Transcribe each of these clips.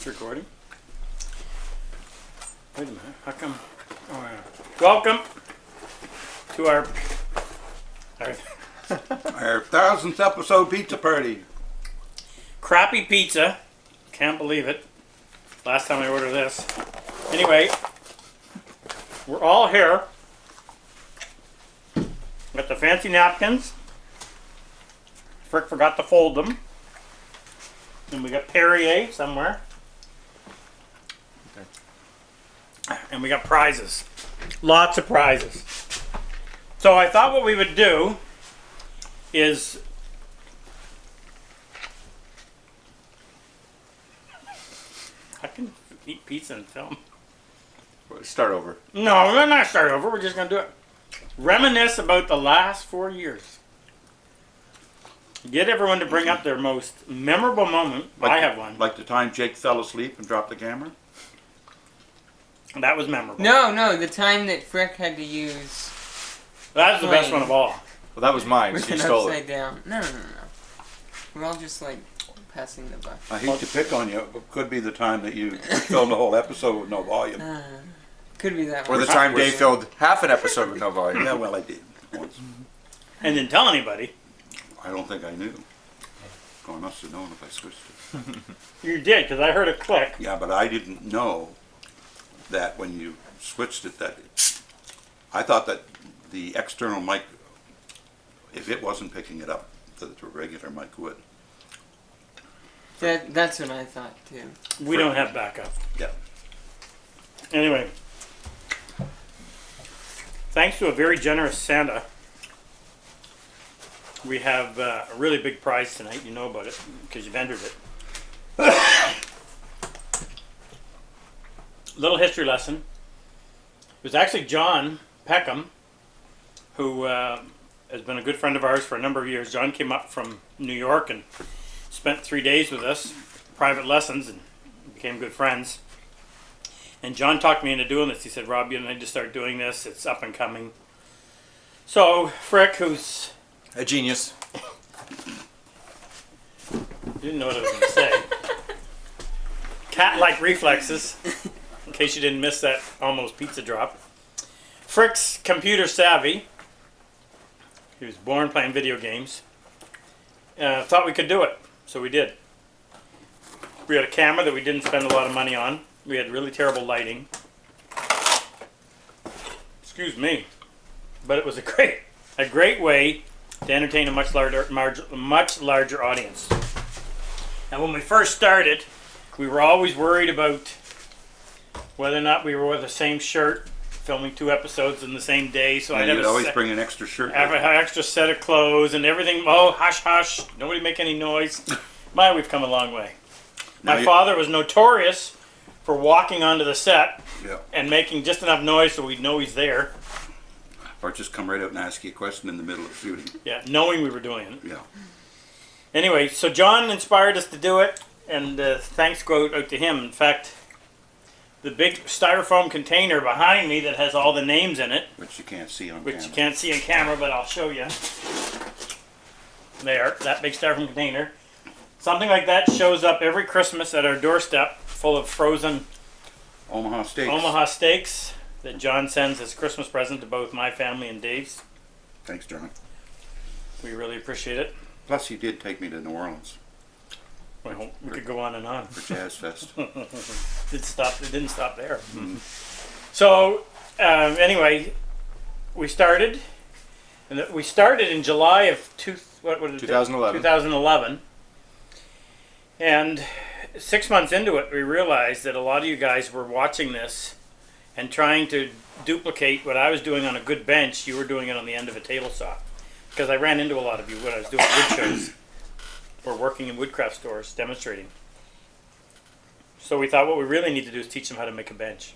Recording. Wait a minute. How come? Oh, yeah. Welcome to our 1000th episode pizza party. crappy pizza. Can't believe it. Last time I ordered this. Anyway, we're all here. Got the fancy napkins. Frick forgot to fold them. And we got Perrier somewhere. Okay. And we got prizes. Lots of prizes. So I thought what we would do is I can eat pizza and film. Start over. No, we're not start over. We're just going to do it. Reminisce about the last 4 years. Get everyone to bring up their most memorable moment. I have one. Like the time Jake fell asleep and dropped the camera? That was memorable. No, the time that Frick had to use That's the best one of all. Well, that was mine. with So you an stole upside it. down. No. We're all just like passing the buck. I hate to pick on you, but could be the time that you filmed the whole episode with no volume. Could be that Or one. the time Dave filled half an episode with no volume. Yeah, well, I did once. And didn't tell anybody. I don't think I knew. Oh, I must have known if I switched it. You did, because I heard a click. Yeah, but I didn't know that when you switched it, that I thought that the external mic, if it wasn't picking it up, the regular mic would. That's what I thought too. We don't have backup. Yeah. Anyway. Thanks to a very generous Santa, we have a really big prize tonight. You know about it because you've entered it. Little history lesson. It was actually John Peckham, who has been a good friend of ours for a number of years. John came up from New York and spent 3 days with us, private lessons, and became good friends. And John talked me into doing this. He said, Rob, you need to start doing this. It's up and coming. So, Frick, who's... A genius. Didn't know what I was going to say. Cat-like reflexes, in case you didn't miss that almost pizza drop. Frick's computer savvy. He was born playing video games. Thought we could do it, so we did. We had a camera that we didn't spend a lot of money on. We had really terrible lighting. Excuse me. But it was a great way to entertain a much larger audience. And when we first started, we were always worried about whether or not we wore the same shirt, filming 2 episodes in the same day. So I'd You'd always bring an extra shirt. have an extra set of clothes and everything. Oh, hush, hush! Nobody make any noise. We've come a long way. My father was notorious for walking onto the set and making just enough noise so we'd know he's there. Or just come right out and ask you a question in the middle of shooting. Yeah, knowing we were doing it. Yeah. Anyway, so John inspired us to do it, and thanks go out to him. In fact, the big styrofoam container behind me that has all the names in it, Which you can't see on which camera. you can't see on camera, but I'll show you. There, that big styrofoam container. Something like that shows up every Christmas at our doorstep, full of frozen Omaha steaks. Omaha steaks that John sends as Christmas present to both my family and Dave's. Thanks, John. We really appreciate it. Plus, you did take me to New Orleans We could go on and on. for Jazz Fest. It didn't stop there. So, anyway, we started in July of 2011. 2011. And 6 months into it, we realized that a lot of you guys were watching this and trying to duplicate what I was doing on a good bench. You were doing it on the end of a table saw. Because I ran into a lot of you when I was doing wood shows or working in woodcraft stores demonstrating. So we thought what we really need to do is teach them how to make a bench.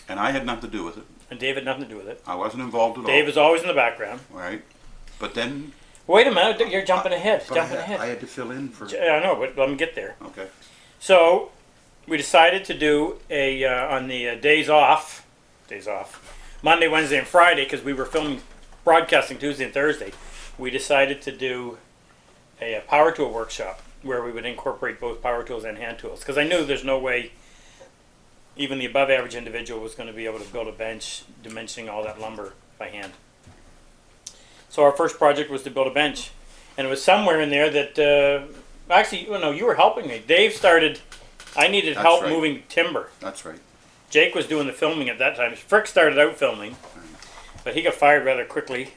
And I had nothing to do with it. And Dave had nothing to do with it. I wasn't involved at all. Dave is always in the background. Right. But then... Wait a minute, you're jumping ahead. But Jumping I ahead. had to fill in for... I know, but let me get there. Okay. So we decided to do on the days off, Monday, Wednesday, and Friday, because we were broadcasting Tuesday and Thursday. We decided to do a power tool workshop where we would incorporate both power tools and hand tools. Because I knew there's no way even the above average individual was going to be able to build a bench dimensioning all that lumber by hand. So our first project was to build a bench. And it was somewhere in there that, actually, no, you were helping me. Dave started, I needed That's help right. moving timber. That's right. Jake was doing the filming at that time. Frick started out filming, but he got fired rather quickly.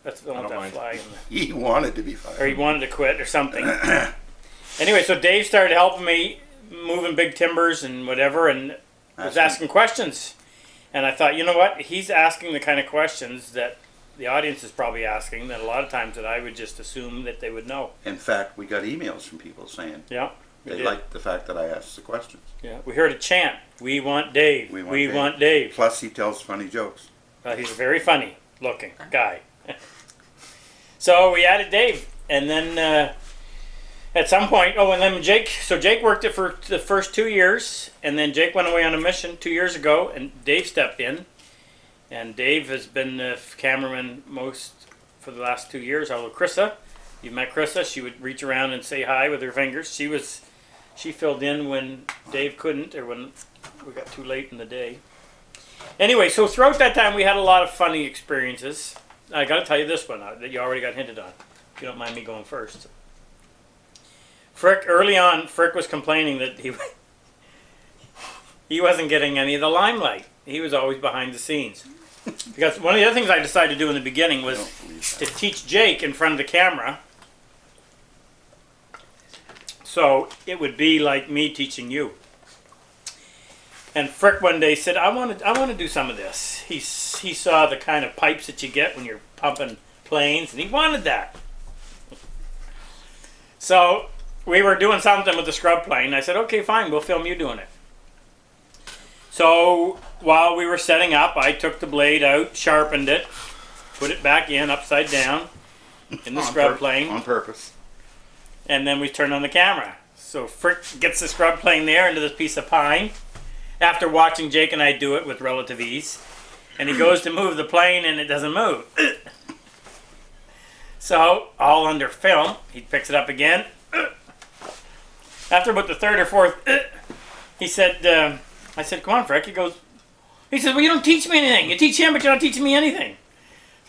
That's the one I don't with that mind. fly. He wanted to be Or fired. he wanted to quit or something. Anyway, so Dave started helping me moving big timbers and whatever, and was asking questions. And I thought, you know what? He's asking the kind of questions that the audience is probably asking, that a lot of times that I would just assume that they would know. In fact, we got emails from people saying Yeah. We they did. liked the fact that I asked the questions. Yeah. We heard a chant. We want Dave. We want We Dave." want Dave. Plus, he tells funny jokes. He's a very funny looking guy. So we added Dave. And then at some point, and then Jake, so Jake worked it for the first 2 years. And then Jake went away on a mission 2 years ago. And Dave stepped in. And Dave has been the cameraman for the last 2 years. Although Krissa, you've met Krissa, she would reach around and say hi with her fingers. She filled in when Dave couldn't, or when we got too late in the day. Anyway, so throughout that time we had a lot of funny experiences. I got to tell you this one that you already got hinted on, if you don't mind me going first. Early on, Frick was complaining that he wasn't getting any of the limelight. He was always behind the scenes. Because one of the other things I decided to do in the beginning was to teach Jake in front of the camera. So it would be like me teaching you. And Frick one day said, I want to do some of this. He saw the kind of pipes that you get when you're pumping planes, and he wanted that. So we were doing something with the scrub plane. I said, okay, fine, we'll film you doing it. So while we were setting up, I took the blade out, sharpened it, put it back in upside down in the scrub plane. On purpose. And then we turned on the camera. So Frick gets the scrub plane there into this piece of pine after watching Jake and I do it with relative ease. And he goes to move the plane and it doesn't move. So, all under film, he picks it up again. After about the third or fourth, he said, I said, come on, Frick. He says, well, you don't teach me anything. You teach him, but you're not teaching me anything.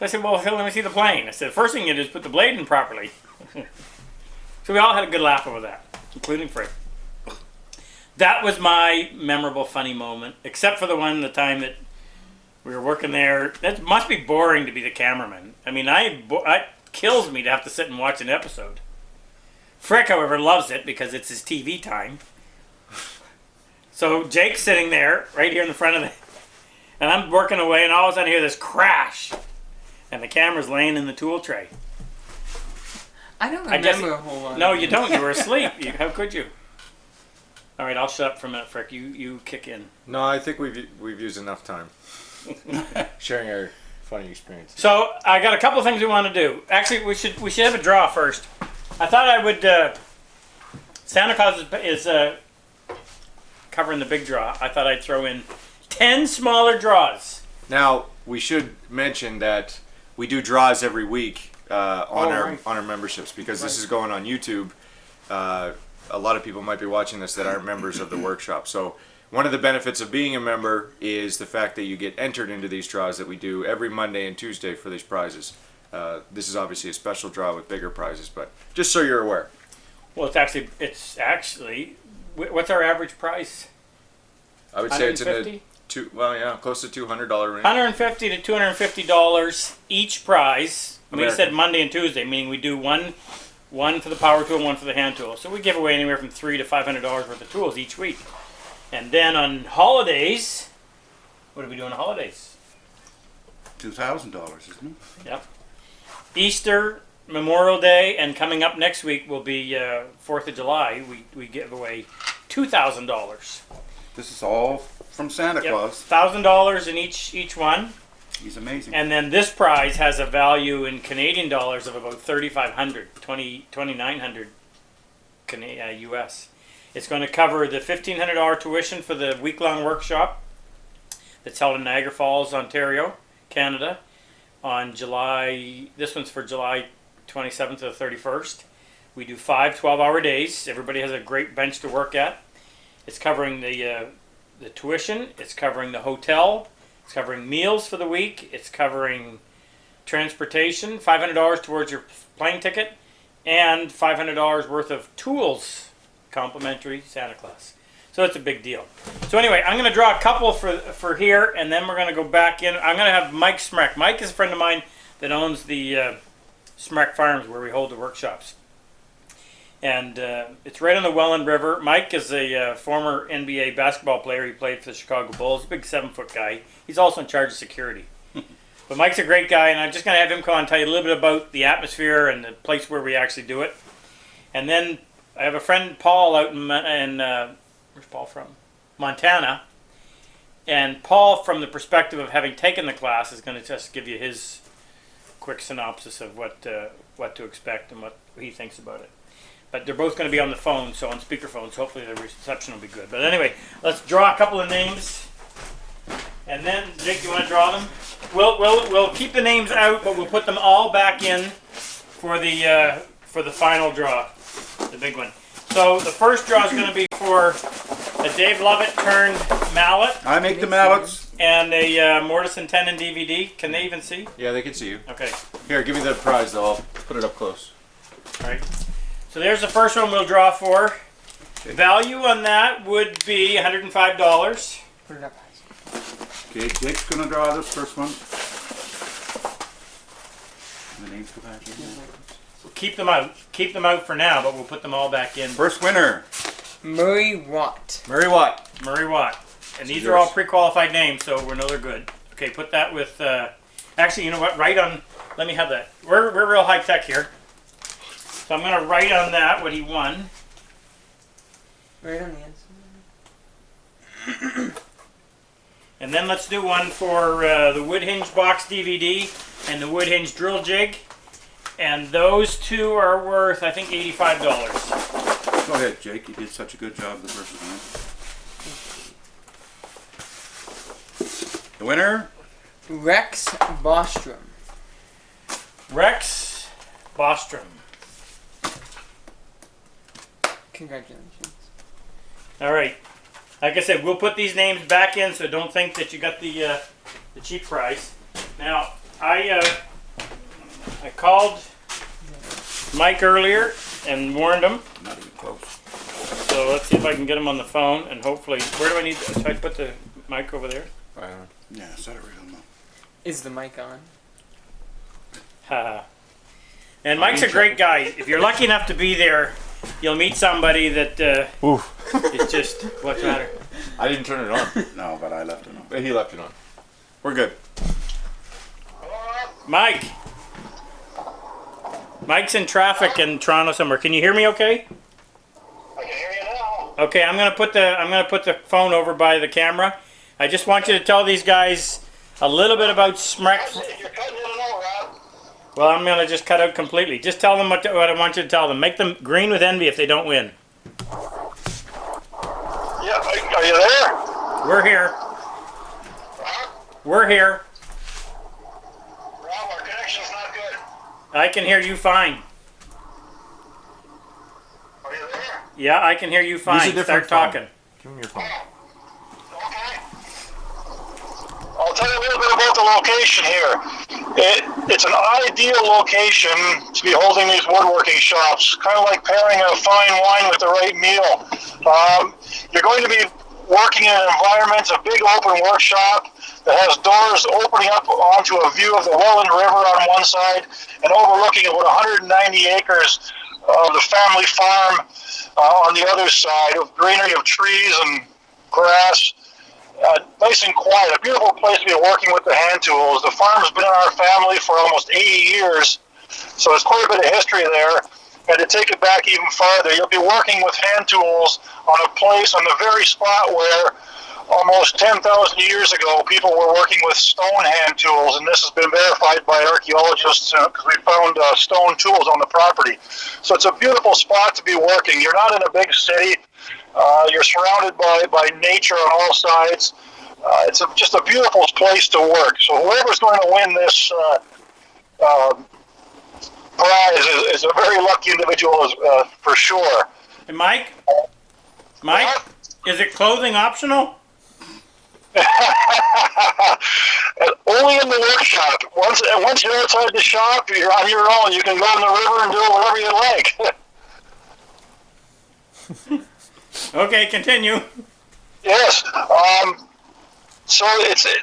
So I said, well, let me see the plane. I said, first thing you do is put the blade in properly. So we all had a good laugh over that, including Frick. That was my memorable, funny moment, except for the time that we were working there. That must be boring to be the cameraman. I mean, it kills me to have to sit and watch an episode. Frick, however, loves it because it's his TV time. So Jake's sitting there, right here in the front of and I'm working away, and all of a sudden I hear this crash, and the camera's laying in the tool tray. I don't I guess- remember a whole lot. No, you don't. You were asleep. How could you? All right, I'll shut up for a minute, Frick. You kick in. No, I think we've used enough time sharing our funny experience. So I got a couple of things we want to do. Actually, we should have a draw first. I thought I would. Santa Claus is covering the big draw. I thought I'd throw in 10 smaller draws. Now we should mention that we do draws every week on our memberships because this is going on YouTube. A lot of people might be watching this that aren't members of the workshop. So one of the benefits of being a member is the fact that you get entered into these draws that we do every Monday and Tuesday for these prizes. This is obviously a special draw with bigger prizes, but just so you're aware. Well, it's actually, what's our average price? I would say it's in the 150? close to $200 range. $150 to $250 each prize. We American. said Monday and Tuesday, meaning we do one for the power tool and one for the hand tool. So we give away anywhere from $300 to $500 worth of tools each week. And then on holidays, what do we do on holidays? $2,000, isn't it? Yep. Easter, Memorial Day, and coming up next week will be 4th of July. We give away $2,000. This is all from Santa Claus. $1,000 in each one. He's amazing. And then this prize has a value in Canadian dollars of about $3,500, $2,900 US. It's going to cover the $1,500 tuition for the week-long workshop that's held in Niagara Falls, Ontario, Canada, on July. This one's for July 27th to the 31st. We do 5 12-hour days. Everybody has a great bench to work at. It's covering the tuition. It's covering the hotel. It's covering meals for the week. It's covering transportation, $500 towards your plane ticket, and $500 worth of tools, complimentary Santa Claus. So it's a big deal. So anyway, I'm going to draw a couple for here, and then we're going to go back in. I'm going to have Mike Smrek. Mike is a friend of mine that owns the Smrek Farms where we hold the workshops. And it's right on the Welland River. Mike is a former NBA basketball player. He played for the Chicago Bulls. Big 7-foot guy. He's also in charge of security. But Mike's a great guy, and I'm just going to have him come and tell you a little bit about the atmosphere and the place where we actually do it. And then I have a friend, Paul, out in where's Paul from? Montana. And Paul, from the perspective of having taken the class, is going to just give you his quick synopsis of what to expect and what he thinks about it. But they're both going to be on the phone, so on speakerphone, so hopefully the reception will be good. But anyway, let's draw a couple of names. And then, Jake, you want to draw them? We'll keep the names out, but we'll put them all back in for the final draw, the big one. So the first draw is going to be for a Dave Lovett turned mallet. I make the mallets. And a Mortise and Tenon DVD. Can they even see? Yeah, they can see you. Okay. Here, give me the prize though. I'll put it up close. All right. So there's the first one we'll draw for. Okay. Value on that would be $105. Put it up. Okay, Jake's gonna draw this first one. And the names go back in. We'll keep them out. Keep them out for now, but we'll put them all back in. First winner. Murray Watt. Murray Watt. Murray Watt. And these Yours. are all pre-qualified names, so we know they're good. Okay, put that with. Actually, you know what? Write on. Let me have that. We're real high tech here. So I'm gonna write on that what he won. Right on the inside. And then let's do one for the wood hinge box DVD and the wood hinge drill jig. And those two are worth, I think, $85. Go ahead, Jake. You did such a good job the first time. The winner? Rex Bostrom. Rex Bostrom. Congratulations. All right. Like I said, we'll put these names back in, so don't think that you got the cheap price. Now, I called Mike earlier and warned him. Not even close. So let's see if I can get him on the phone, and hopefully, where do I need? Should I put the mic over there? Right on. Yeah, set it right on the. Is the mic on? Haha. And Mike's a great guy. If you're lucky enough to be there, you'll meet somebody that is just, what's the matter? I didn't turn it on. No, but I left it on. But he left it on. We're good. Mike. Mike's in traffic in Toronto somewhere. Can you hear me okay? I can hear you now. Okay, I'm gonna put the phone over by the camera. I just want you to tell these guys a little bit about Smrek. You're cutting in and out, Rob. Well, I'm gonna just cut out completely. Just tell them what I want you to tell them. Make them green with envy if they don't win. Yeah, are you there? We're here. Rob? We're here. Rob, our connection's not good. I can hear you fine. Are you there? Yeah, I can hear you fine. different Start phone. talking. Give him your phone. Okay. I'll tell you a little bit about the location here. It's an ideal location to be holding these woodworking shops, kind of like pairing a fine wine with the right meal. You're going to be working in an environment, a big open workshop that has doors opening up onto a view of the Welland River on one side and overlooking about 190 acres of the family farm on the other side, of greenery of trees and grass. Nice and quiet, a beautiful place to be working with the hand tools. The farm's been in our family for almost 80 years, so there's quite a bit of history there. And to take it back even farther, you'll be working with hand tools on a place on the very spot where almost 10,000 years ago people were working with stone hand tools, and this has been verified by archaeologists because we found stone tools on the property. So it's a beautiful spot to be working. You're not in a big city. You're surrounded by nature on all sides. It's just a beautiful place to work. So whoever's going to win this prize is a very lucky individual, for sure. Hey, Mike, is it clothing optional? Only in the workshop. Once you're outside the shop, you're on your own. You can go in the river and do whatever you like. Okay, continue. Yes. So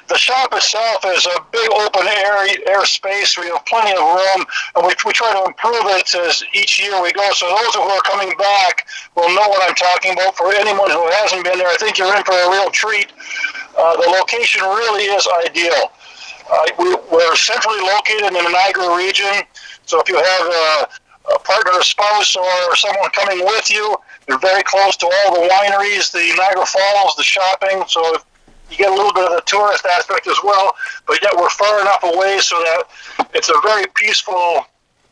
the shop itself is a big open air space. We have plenty of room, and we try to improve it as each year we go. So those who are coming back will know what I'm talking about. For anyone who hasn't been there, I think you're in for a real treat. The location really is ideal. We're centrally located in the Niagara region, so if you have a partner, a spouse, or someone coming with you, they're very close to all the wineries, the Niagara Falls, the shopping, so you get a little bit of the tourist aspect as well, but yet we're far enough away so that it's a very peaceful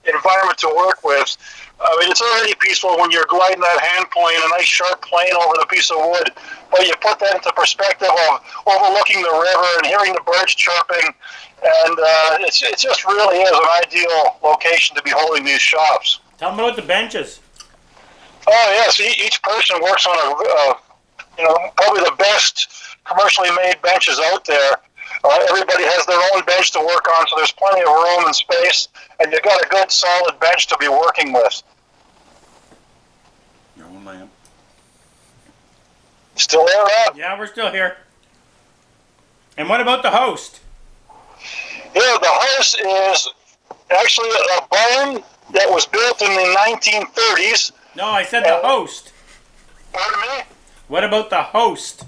environment to work with. I mean, it's already peaceful when you're gliding that hand plane, a nice sharp plane over the piece of wood, but you put that into perspective of overlooking the river and hearing the birds chirping, and it just really is an ideal location to be holding these shops. Tell them about the benches. Oh yes, each person works on probably the best commercially made benches out there. Everybody has their own bench to work on, so there's plenty of room and space, and you've got a good solid bench to be working with. Your own lamp. Still there, Rob? Yeah, we're still here. And what about the host? Yeah, the house is actually a barn that was built in the 1930s. No, I said the host. Pardon me? What about the host?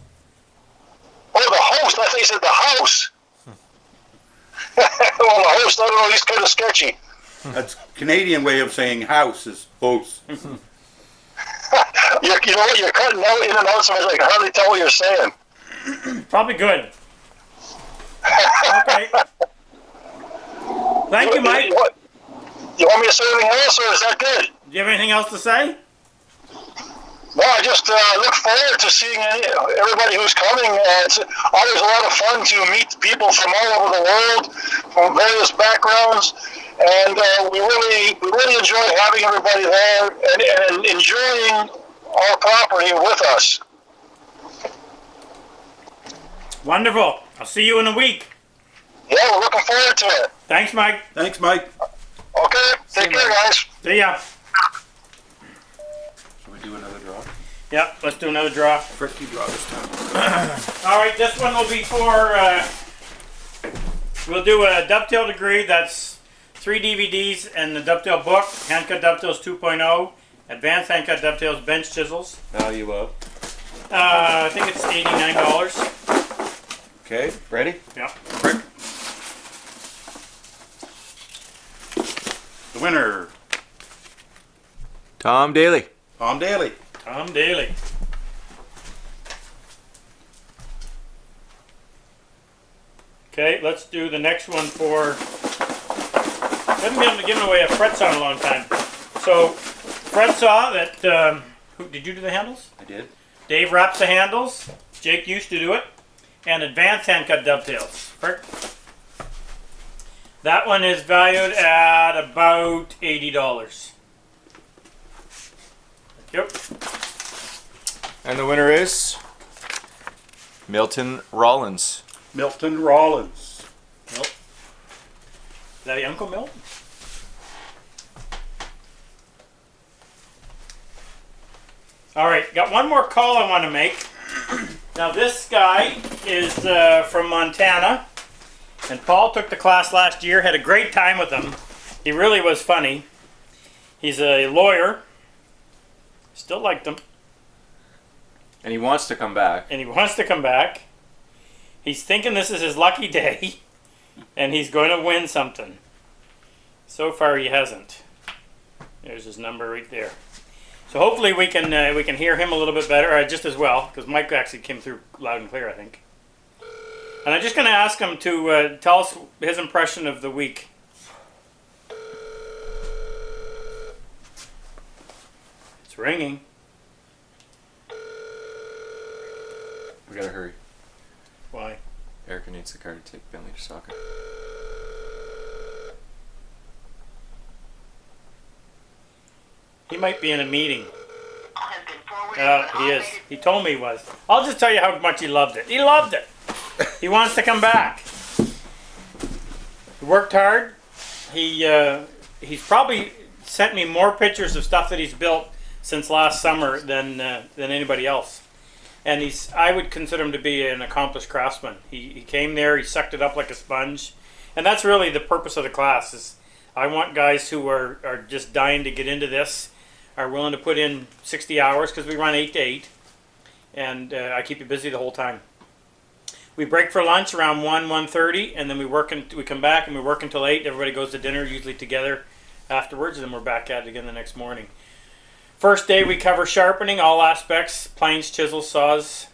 Oh, the host. I think you said the house. Well, the host, I don't know, he's kind of sketchy. That's Canadian way of saying house is house. You know what? You're cutting out in and out, so I can hardly tell what you're saying. Probably good. Okay. Thank you, Mike. You want me to say anything else, or is that good? Do you have anything else to say? No, I just look forward to seeing everybody who's coming. It's always a lot of fun to meet people from all over the world, from various backgrounds, and we really enjoy having everybody there and enjoying our property with us. Wonderful. I'll see you in a week. Yeah, we're looking forward to it. Thanks, Mike. Thanks, Mike. Okay, take care, guys. See ya. Shall we do another draw? Yep, let's do another draw. First you draw this time. All right, this one will be for, we'll do a dovetail degree. That's 3 DVDs and the dovetail book, Handcut Dovetails 2.0, Advanced Handcut Dovetails Bench Chisels. Value of. I think it's $89. Okay, ready? Yep. Rick. The winner, Tom Daly. Tom Daly. Tom Daly. Okay, let's do the next one for. I haven't been able to give away a fret saw in a long time. So, fret saw that. Who did you do the handles? I did. Dave wraps the handles. Jake used to do it. And advanced handcut dovetails. Frick. That one is valued at about $80. Yep. And the winner is Milton Rollins. Milton Rollins. Nope. Is that your Uncle Milton? All right, got one more call I want to make. Now this guy is from Montana, and Paul took the class last year, had a great time with him. He really was funny. He's a lawyer. Still liked him. And he wants to come back. And he wants to come back. He's thinking this is his lucky day, and he's going to win something. So far, he hasn't. There's his number right there. So hopefully we can hear him a little bit better, just as well, because Mike actually came through loud and clear, I think. And I'm just going to ask him to tell us his impression of the week. It's ringing. We gotta hurry. Why? Erica needs the car to take Bentley to soccer. might be in a meeting. He is. He told me he was. I'll just tell you how much he loved it. He loved it. He wants to come back. He worked hard. He's probably sent me more pictures of stuff that he's built since last summer than anybody else. And I would consider him to be an accomplished craftsman. He came there, he sucked it up like a sponge. And that's really the purpose of the class. Is I want guys who are just dying to get into this, are willing to put in 60 hours, because we run 8 to 8. And I keep you busy the whole time. We break for lunch around 1:30, and then we come back and we work until 8. Everybody goes to dinner, usually together afterwards, and then we're back at it again the next morning. First day we cover sharpening, all aspects, planes, chisels, saws.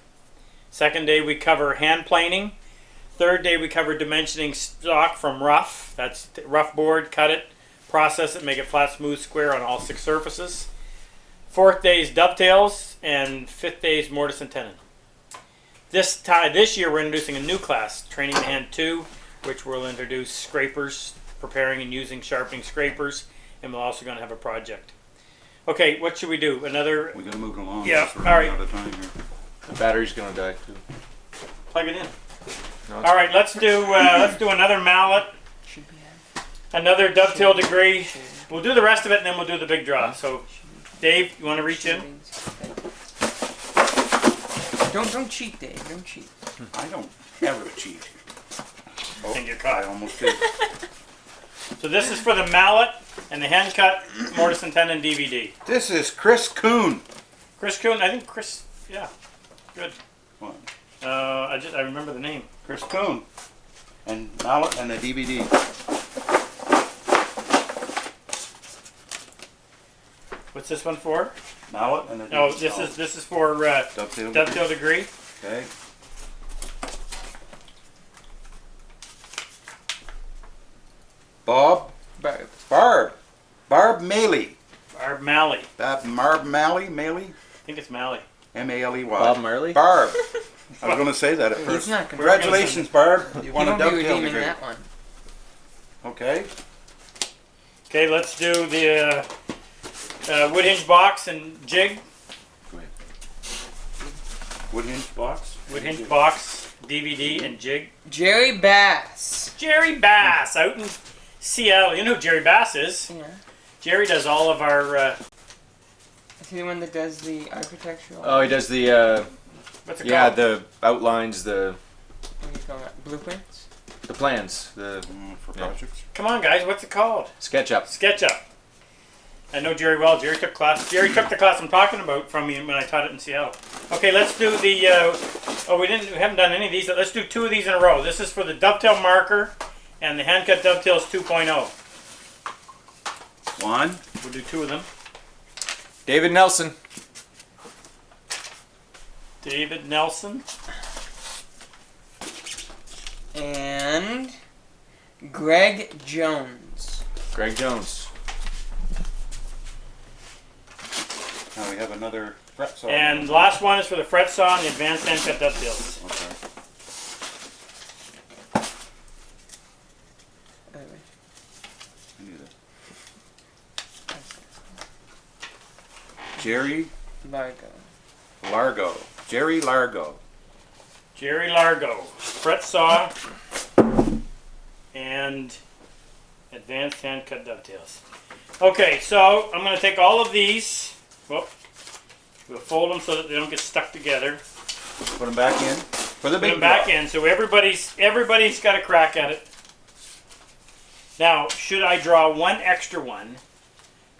Second day we cover hand planing. Third day we cover dimensioning stock from rough. That's rough board, cut it, process it, make it flat, smooth, square on all 6 surfaces. Fourth day is dovetails, and fifth day is mortise and tenon. This year we're introducing a new class, Training the Hand 2, which will introduce scrapers, preparing and using sharpening scrapers, and we're also going to have a project. Okay, what should we do? Another... We gotta move it along. Yeah, because we're all right. running out of time here. The battery's gonna die too. Plug it in. No, All right, let's do another mallet, Should be had. another dovetail degree. We'll do the rest of it, and then we'll do the big draw. So, Dave, you want to reach in? Don't cheat, Dave. Don't cheat. I don't ever cheat. Oh, And you're caught. I almost did. So this is for the mallet and the hand cut mortise and tenon DVD. This is Chris Kuhn. Chris Kuhn, I think Chris, yeah, good. What? I remember the name. Chris Kuhn. And mallet and a DVD. What's this one for? Mallet and a DVD. Oh, this is for Dovetail. dovetail degree. Okay. Barb Maley. Barb Malley. Marb Malley? Maley? I think it's Malley. M-A-L-E-Y. Bob Marley? Barb. I was going to say that at He's first. not gonna- Congratulations, Barb. You He want a won't be dovetail redeeming degree. that one. Okay. Okay, let's do the wood hinge box and jig. Go ahead. Wood hinge box? Wood hinge box, DVD, and jig. Jerry Bass. Jerry Bass out in Seattle. You know who Jerry Bass is. Yeah. Jerry does all of our, Is he the one that does the architectural? Oh, he does the what's it yeah, called? the outlines, the What do you call that? Blueprints? plans, the For Yeah. projects? Come on, guys, what's it called? SketchUp. SketchUp. I know Jerry well. Jerry took the class I'm talking about from me when I taught it in Seattle. Okay, let's do the, we haven't done any of these. Let's do 2 of these in a row. This is for the dovetail marker and the hand cut dovetails 2.0. One. We'll do 2 of them. David Nelson. David Nelson. And Greg Jones. Greg Jones. Now we have another fret saw. And the last one is for the fret saw and the advanced hand cut dovetails. Okay. Anyway, I knew that. Jerry Largo. Largo. Jerry Largo. Jerry Largo. Fret saw and advanced hand cut dovetails. Okay, so I'm going to take all of these. We'll fold them so that they don't get stuck together. Put them back in. For the Put big them back draw. in, so everybody's got a crack at it. Now, should I draw one extra one,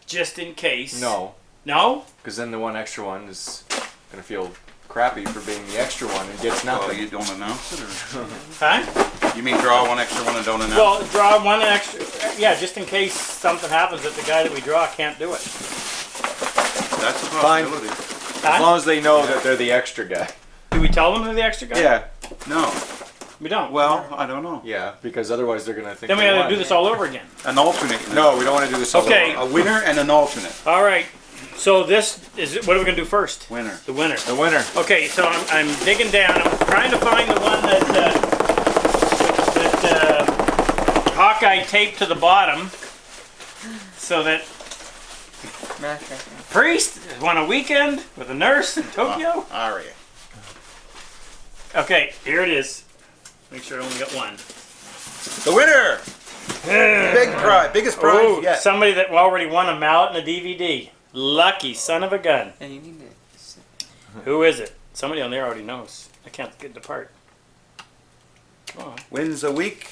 just in case? No, No? because then the one extra one is gonna feel crappy for being the extra one and gets Well, nothing. you don't announce it, or Huh? you mean draw one extra one and don't announce Well, draw one extra. Yeah, just in case something happens that the guy that we draw can't do it. it? That's a Fine. possibility. As Huh? long as they know that they're the extra guy. Do we tell them they're the extra guy? Yeah, No. We don't. Well, I don't know. yeah, because otherwise they're gonna think. Then we they gotta won. do this all over again. An alternate. No, we don't want to do this. all Okay. over. A winner and an alternate. All right. So this is what are we gonna do first? Winner. The winner. The winner. Okay, so I'm digging down. I'm trying to find the one that Hawkeye taped to the bottom, so that Backtracking. Priest won a weekend with a nurse in Tokyo. All right. Okay, here it is. Make sure I only got one. The winner! Big prize, biggest prize Oh, yet. somebody that already won a mallet and a DVD. Lucky son of a gun. And you need to sit. Who is it? Somebody on there already knows. I can't get the part. Come on. Wins a week.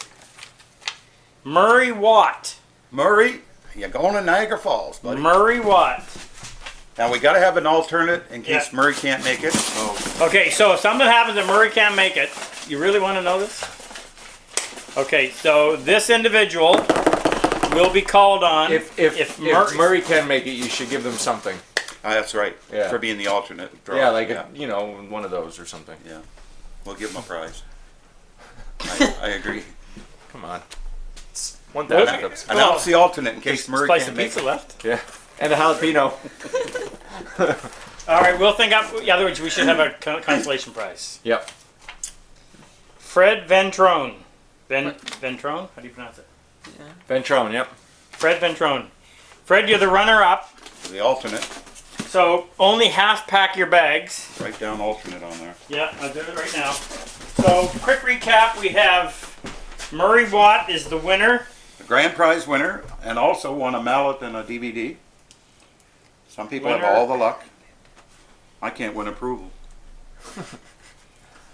Murray Watt. Murray, you're going to Niagara Falls, buddy. Murray Watt. Now we got to have an alternate in case Yeah. Murray can't make it. Okay, so if something happens and Murray can't make it, you really want to know this? Okay, so this individual will be called on If Murray can make it, you should give them something. That's right. Yeah. For being the alternate draw. Yeah, like you know, one of those or something. Yeah. We'll give him a prize. I agree. Come on. It's 1,000 cups. Announce the alternate in case Murray slice can't of make pizza it. left. Yeah. And a jalapeno. All right, we'll think up. In other words, we should have a consolation prize. Yep. Fred Ventrone. Ventrone? How do you pronounce it? Ventrone, yep. Fred Ventrone. Fred, you're the runner-up. The alternate. So only half pack your bags. Write down alternate on there. Yeah, I'll do it right now. So quick recap: we have Murray Watt is the winner. The grand prize winner, and also won a mallet and a DVD. Some people Winner. have all the luck. I can't win approval.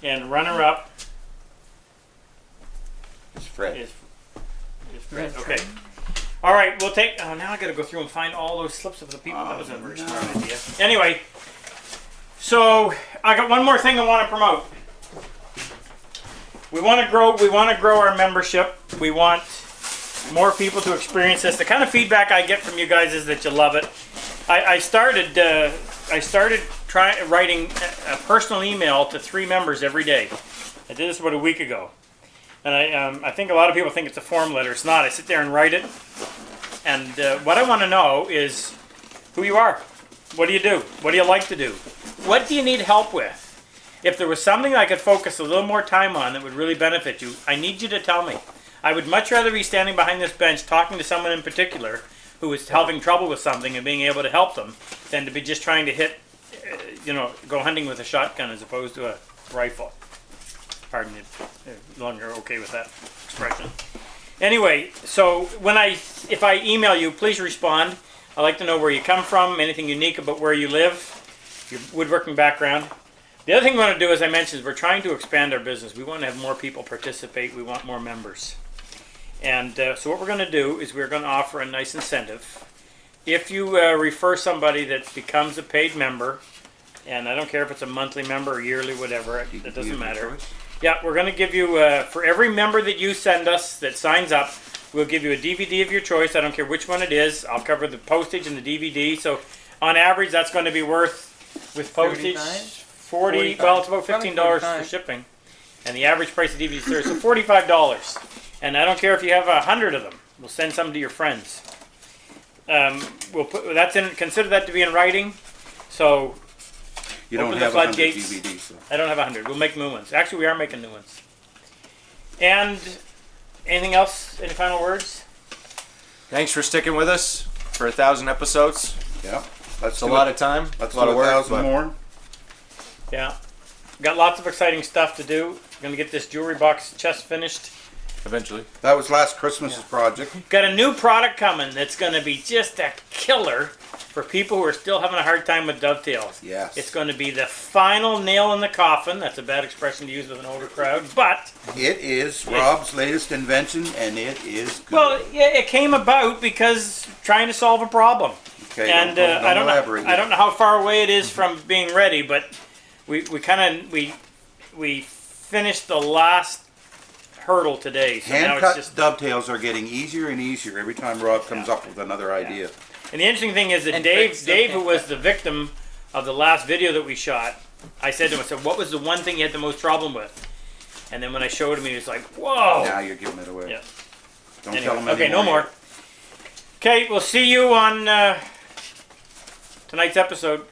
And runner-up It's Fred. is Fred. Okay. All right, we'll take. Oh, now I got to go through and find all those slips of the people. That was a very smart idea. Anyway, so I got one more thing I want to promote. We want to grow. We want to grow our membership. We want more people to experience this. The kind of feedback I get from you guys is that you love it. I started writing a personal email to 3 members every day. I did this about a week ago. And I think a lot of people think it's a form letter. It's not. I sit there and write it. And what I want to know is who you are. What do you do? What do you like to do? What do you need help with? If there was something I could focus a little more time on that would really benefit you, I need you to tell me. I would much rather be standing behind this bench talking to someone in particular who is having trouble with something and being able to help them than to be just trying to hit, go hunting with a shotgun as opposed to a rifle. Pardon me, as long as you're okay with that expression. Anyway, so if I email you, please respond. I'd like to know where you come from, anything unique about where you live, your woodworking background. The other thing we want to do, as I mentioned, is we're trying to expand our business. We want to have more people participate. We want more members. And so what we're going to do is we're going to offer a nice incentive. If you refer somebody that becomes a paid member, and I don't care if it's a monthly member or yearly, whatever, it doesn't matter. Yeah, we're going to give you, for every member that you send us that signs up, we'll give you a DVD of your choice. I don't care which one it is. I'll cover the postage and the DVD. So on average, that's going to be worth, with postage, 40, well, it's about $15 for shipping. And the average price of DVD is $30, so $45. And I don't care if you have 100 of them. We'll send some to your friends. We'll put that's in. Consider that to be in writing. So You don't open the have 100 floodgates. DVDs. So. I don't have 100. We'll make new ones. Actually, we are making new ones. And anything else? Any final words? Thanks for sticking with us for 1,000 episodes. Yeah. That's It's a lot of time. Let's a lot do of work. 1,000 but- more. Yeah. Got lots of exciting stuff to do. Going to get this jewelry box chest finished. Eventually. That was last Christmas's project. Got a new product coming that's going to be just a killer for people who are still having a hard time with dovetails. Yes. It's going to be the final nail in the coffin. That's a bad expression to use with an older crowd, but It is Rob's latest invention, and it is good. well, yeah, it came about because trying to solve a problem. okay, And don't I don't elaborate. know. I don't know how far away it is from being ready, but we finished the last hurdle today. So now it's Hand-cut just. dovetails are getting easier and easier every time Rob comes up with another idea. And the interesting thing is that And Dave, fix who something. was the victim of the last video that we shot, I said to him, I said, what was the one thing you had the most problem with? And then when I showed him, he was like, whoa. Now you're giving it away. Yeah. Don't Anyway, tell him okay, no anymore. more. Okay, we'll see you on tonight's episode.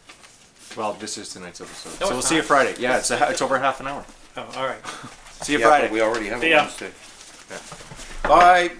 Well, this is tonight's episode. No, So we'll it's see you not. Friday. Yeah, it's over half an hour. Oh, all right. See you Yeah, Friday. but we already have See a ya. Wednesday. Bye.